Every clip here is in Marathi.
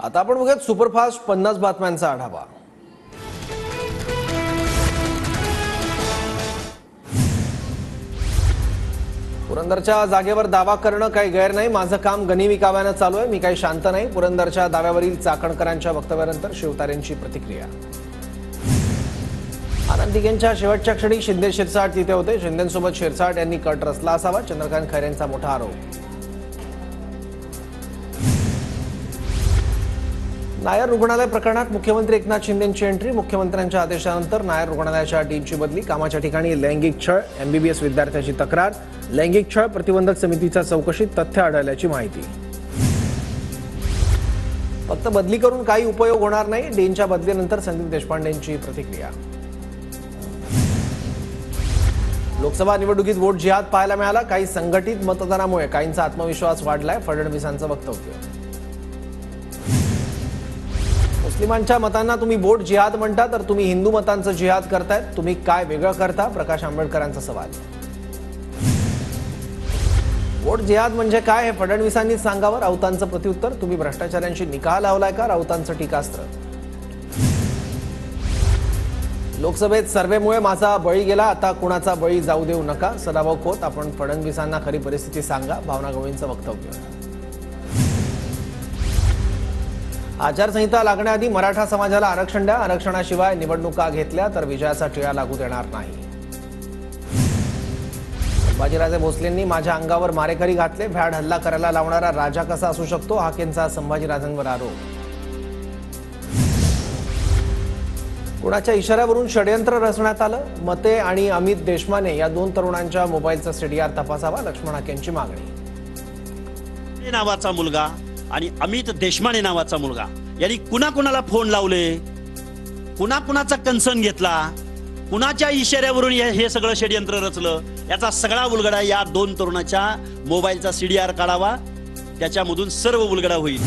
आता आपण बघूयात सुपरफास्ट 50 बातम्यांचा आढावा। पुरंदरच्या जागेवर दावा करणं काही गैर नाही, माझं काम गनिविकाव्यानं चालू आहे, मी काही शांत नाही। पुरंदरच्या दाव्यावरील चाकणकरांच्या वक्तव्यानंतर शिवतारेंची प्रतिक्रिया। आनंद दिघेंच्या शेवटच्या क्षणी शिंदे शिरसाट तिथे होते, शिंदेंसोबत शिरसाट यांनी कट रचला असावा, चंद्रकांत खैरेंचा मोठा आरोप। नायर रुग्णालय प्रकरणात मुख्यमंत्री एकनाथ शिंदेंची एंट्री, मुख्यमंत्र्यांच्या आदेशानंतर नायर रुग्णालयाच्या टीमची बदली, कामाच्या ठिकाणी लैंगिक छळ, एमबीबीएस विद्यार्थ्याची तक्रार, लैंगिक छळ प्रतिबंधक समितीच्या चौकशीत तथ्य आढळल्याची माहिती। फक्त बदली करून काही उपयोग होणार नाही, डीनच्या बदलीनंतर संदीप देशपांडेंची प्रतिक्रिया। लोकसभा निवडणुकीत वोट जिहाद पाहायला मिळाला, काही संघटित मतदानामुळे काहींचा आत्मविश्वास वाढलाय, फडणवीसांचं वक्तव्य। मुस्लिमांच्या मतांना तुम्ही वोट जिहाद म्हणता तर तुम्ही हिंदू मतांचं जिहाद करतायत, तुम्ही काय वेगळं करता, प्रकाश आंबेडकरांचा सवाल। वोट जिहाद म्हणजे काय हे फडणवीसांनी सांगावं, राऊतांचं प्रत्युत्तर, तुम्ही भ्रष्टाचारांशी निकाल लावलाय का, राऊतांचं टीकास्त्र। लोकसभेत सर्वेमुळे माझा बळी गेला, आता कुणाचा बळी जाऊ देऊ नका, सदाभाऊ खोत, आपण फडणवीसांना खरी परिस्थिती सांगा, भावना गवळींचं वक्तव्य। आचारसंहिता लागण्याआधी मराठा समाजाला आरक्षण द्या, आरक्षणाशिवाय निवडणुका घेतल्या तर विजयाचा टिळा लागू देणार नाही। संभाजीराजे भोसलेंनी माझ्या अंगावर मारेकरी घातले, भ्याड हल्ला करायला लावणारा राजा कसा असू शकतो, हाकेंचा संभाजीराजांवर आरोप। कुणाच्या इशाऱ्यावरून षडयंत्र रचण्यात आलं, मते आणि अमित देशमाने या दोन तरुणांच्या मोबाईलचा सीडीआर तपासावा, लक्ष्मण हाकेंची मागणी। नावाचा मुलगा आणि अमित देशमाने नावाचा मुलगा यांनी कुणाकुणाला फोन लावले, कुणाकुणाचा कन्सर्न घेतला, कुणाच्या इशाऱ्यावरून हे सगळं षडयंत्र रचलं, याचा सगळा उलगडा या दोन तरुणाच्या मोबाईलचा सीडीआर काढावा, त्याच्यामधून सर्व उलगडा होईल।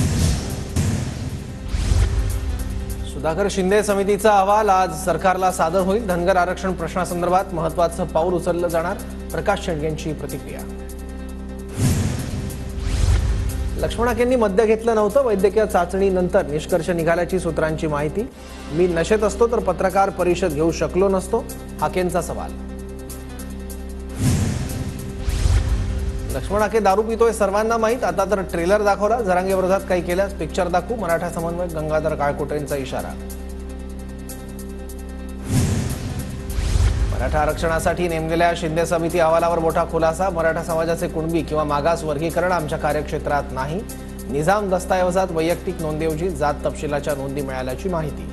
सुधाकर शिंदे समितीचा अहवाल आज सरकारला सादर होईल, धनगर आरक्षण प्रश्नासंदर्भात महत्त्वाचं पाऊल उचललं जाणार, प्रकाश शेंडगेंची प्रतिक्रिया। लक्ष्मण हाकेंनी मद्य घेतलं नव्हतं, वैद्यकीय चाचणीनंतर निष्कर्ष निघाल्याची सूत्रांची माहिती, मी नशेत असतो तर पत्रकार परिषद घेऊ शकलो नसतो, हाकेंचा सवाल। लक्ष्मण हाके दारू पितोय सर्वांना माहीत, आता तर ट्रेलर दाखवला, जरांगे विरोधात काही केल्यास पिक्चर दाखवू, मराठा समन्वयक गंगाधर काळकोटेंचा इशारा। मराठा आरक्षणासाठी नेमलेल्या शिंदे समिती अहवालावर मोठा खुलासा, मराठा समाजाचे कुणबी किंवा मागास वर्गीकरण आमच्या कार्यक्षेत्रात नाही, निजाम दस्तऐवजात वैयक्तिक नोंदीऐवजी जात तपशिलाच्या नोंदी मिळाल्याची माहिती।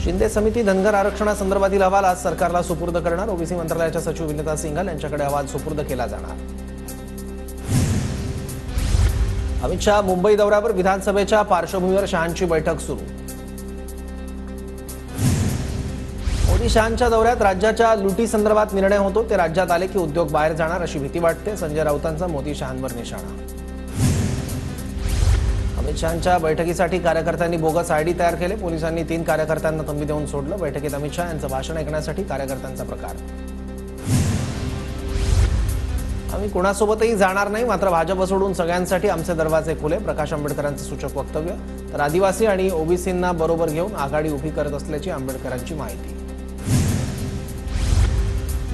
शिंदे समिती धनगर आरक्षणासंदर्भातील अहवाल आज सरकारला सुपूर्द करणार, ओबीसी मंत्रालयाच्या सचिव विनीता सिंघल यांच्याकडे अहवाल सुपूर्द केला जाणार। अमित शहा मुंबई दौऱ्यावर, विधानसभेच्या पार्श्वभूमीवर शहांची बैठक सुरू। मोदी शहांच्या दौऱ्यात राज्याच्या लुटी संदर्भात निर्णय होतो, ते राज्यात आले की उद्योग बाहेर जाणार अशी भीती वाटते, संजय राऊतांचा मोदी शहांवर निशाणा। अमित शहांच्या बैठकीसाठी कार्यकर्त्यांनी बोगस आयडी तयार केले, पोलिसांनी 3 कार्यकर्त्यांना तंबी देऊन सोडलं, बैठकीत अमित शहा यांचं भाषण ऐकण्यासाठी कार्यकर्त्यांचा प्रकार। आम्ही कुणासोबतही जाणार नाही, मात्र भाजप सोडून सगळ्यांसाठी आमचे दरवाजे खुले, प्रकाश आंबेडकरांचं सूचक वक्तव्य, तर आदिवासी आणि ओबीसींना बरोबर घेऊन आघाडी उभी करत असल्याची आंबेडकरांची माहिती।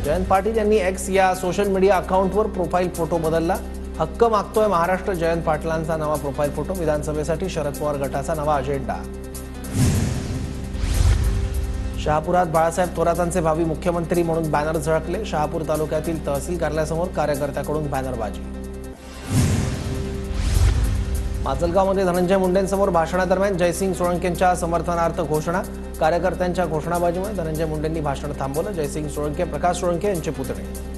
जयंत पाटील यांनी एक्स या सोशल मीडिया अकाउंटवर प्रोफाईल फोटो बदलला, हक्क मागतोय महाराष्ट्र, जयंत पाटलांचा नवा प्रोफाईल फोटो, विधानसभेसाठी शरद पवार गटाचा नवा अजेंडा। शहापुरात बाळासाहेब थोरातांचे भावी मुख्यमंत्री म्हणून बॅनर झळकले, शहापूर तालुक्यातील तहसील कार्यालयासमोर कार्यकर्त्याकडून बॅनरबाजी। माजलगावमध्ये धनंजय मुंडेंसमोर भाषणादरम्यान जयसिंग सोळंकेंच्या समर्थनार्थ घोषणा, कार्यकर्त्यांच्या घोषणाबाजीमुळे धनंजय मुंडेंनी भाषण थांबवलं, जयसिंग सोळंके, प्रकाश सोळंके यांचे पुतणे।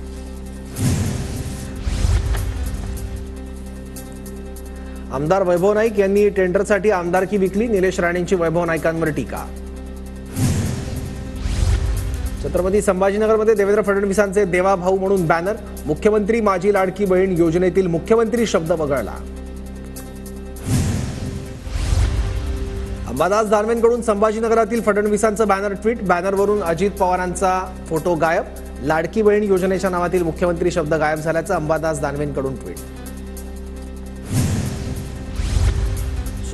आमदार वैभव नाईक यांनी टेंडरसाठी आमदारकी विकली, निलेश राणेंची वैभव नाईकांवर टीका। छत्रपती संभाजीनगरमध्ये देवेंद्र फडणवीसांचे देवाभाऊ म्हणून बॅनर, मुख्यमंत्री माझी लाडकी बहीण योजनेतील मुख्यमंत्री शब्द वगळला। अंबादास दानवेंकडून संभाजीनगरातील फडणवीसांचं बॅनर ट्विट, बॅनरवरून अजित पवारांचा फोटो गायब, लाडकी बहीण योजनेच्या नावातील मुख्यमंत्री शब्द गायब झाल्याचं अंबादास दानवेंकडून ट्विट।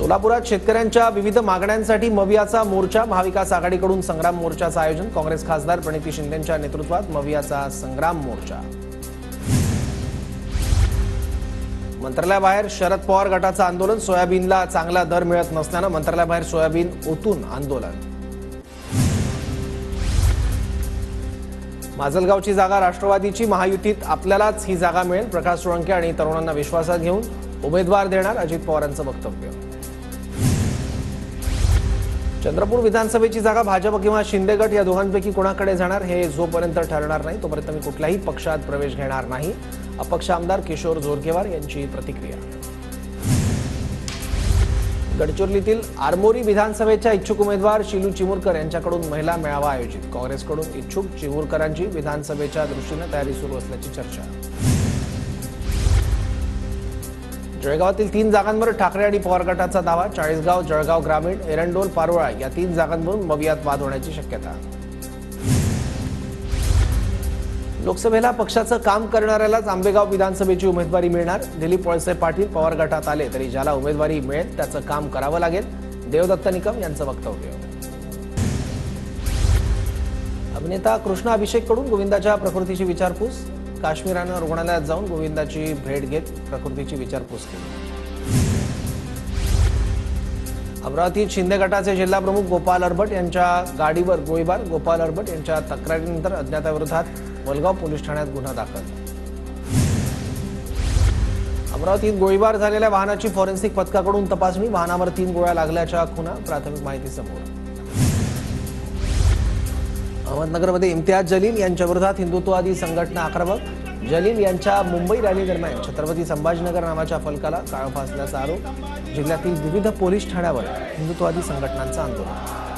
सोलापुरात शेतकऱ्यांच्या विविध मागण्यांसाठी मवियाचा मोर्चा, महाविकास आघाडीकडून संग्राम मोर्चाचं आयोजन. काँग्रेस खासदार प्रणिती शिंदेंच्या नेतृत्वात मवियाचा संग्राम मोर्चा. मंत्रालयाबाहेर शरद पवार गटाचं आंदोलन. सोयाबीनला चांगला दर मिळत नसल्यानं मंत्रालयाबाहेर सोयाबीन ओतून आंदोलन. माजलगावची जागा राष्ट्रवादीची, महायुतीत आपल्यालाच ही जागा मिळेल. प्रकाश सोळंके आणि तरुणांना विश्वासात घेऊन उमेदवार देणार, अजित पवारांचं वक्तव्य. चंद्रपूर विधानसभेची जागा भाजप किंवा शिंदे गट या दोघांपैकी कोणाकडे जाणार हे जोपर्यंत ठरणार नाही तोपर्यंत मी कुठल्याही पक्षात प्रवेश घेणार नाही, अपक्ष आमदार किशोर जोरगेवार यांची प्रतिक्रिया. गडचिरोलीतील आरमोरी विधानसभेच्या इच्छुक उमेदवार शिलू चिमुरकर यांच्याकडून महिला मेळावा आयोजित. काँग्रेसकडून इच्छुक चिमुरकरांची विधानसभेच्या दृष्टीने तयारी सुरू असल्याची चर्चा. जळगावातील 3 जागांवर ठाकरे आणि पवार गटाचा दावा. चाळीसगाव, जळगाव ग्रामीण, एरंडोल, पारोळा या 3 जागांवरून मवियात वाद होण्याची शक्यता. लोकसभेला पक्षाचं काम करणाऱ्यालाच आंबेगाव विधानसभेची उमेदवारी मिळणार. दिलीप वळसे पाटील पवार गटात आले तरी ज्याला उमेदवारी मिळेल त्याचं काम करावं लागेल, देवदत्त निकम यांचं वक्तव्य. अभिनेता कृष्णा अभिषेककडून गोविंदाच्या प्रकृतीची विचारपूस. काश्मीरानं रुग्णालयात जाऊन गोविंदाची भेट घेत प्रकृतीची विचारपूस केली. अमरावतीत शिंदे गटाचे जिल्हाप्रमुख गोपाल अरबट यांच्या गाडीवर गोळीबार. गोपाल अरबट यांच्या तक्रारीनंतर अज्ञाताविरोधात वलगाव पोलीस ठाण्यात गुन्हा दाखल. अमरावतीत गोळीबार झालेल्या वाहनाची फॉरेन्सिक पथकाकडून तपासणी. वाहनावर 3 गोळ्या लागल्याच्या खुणा, प्राथमिक माहिती समोर. अहमदनगरमध्ये इम्तियाज जलील यांच्या विरोधात हिंदुत्ववादी संघटना आक्रमक. जलील यांच्या मुंबई रॅली दरम्यान छत्रपती संभाजीनगर नावाच्या फलकाला काळं फासल्याचा आरोप. जिल्ह्यातील विविध पोलीस ठाण्यावर हिंदुत्ववादी संघटनांचं आंदोलन.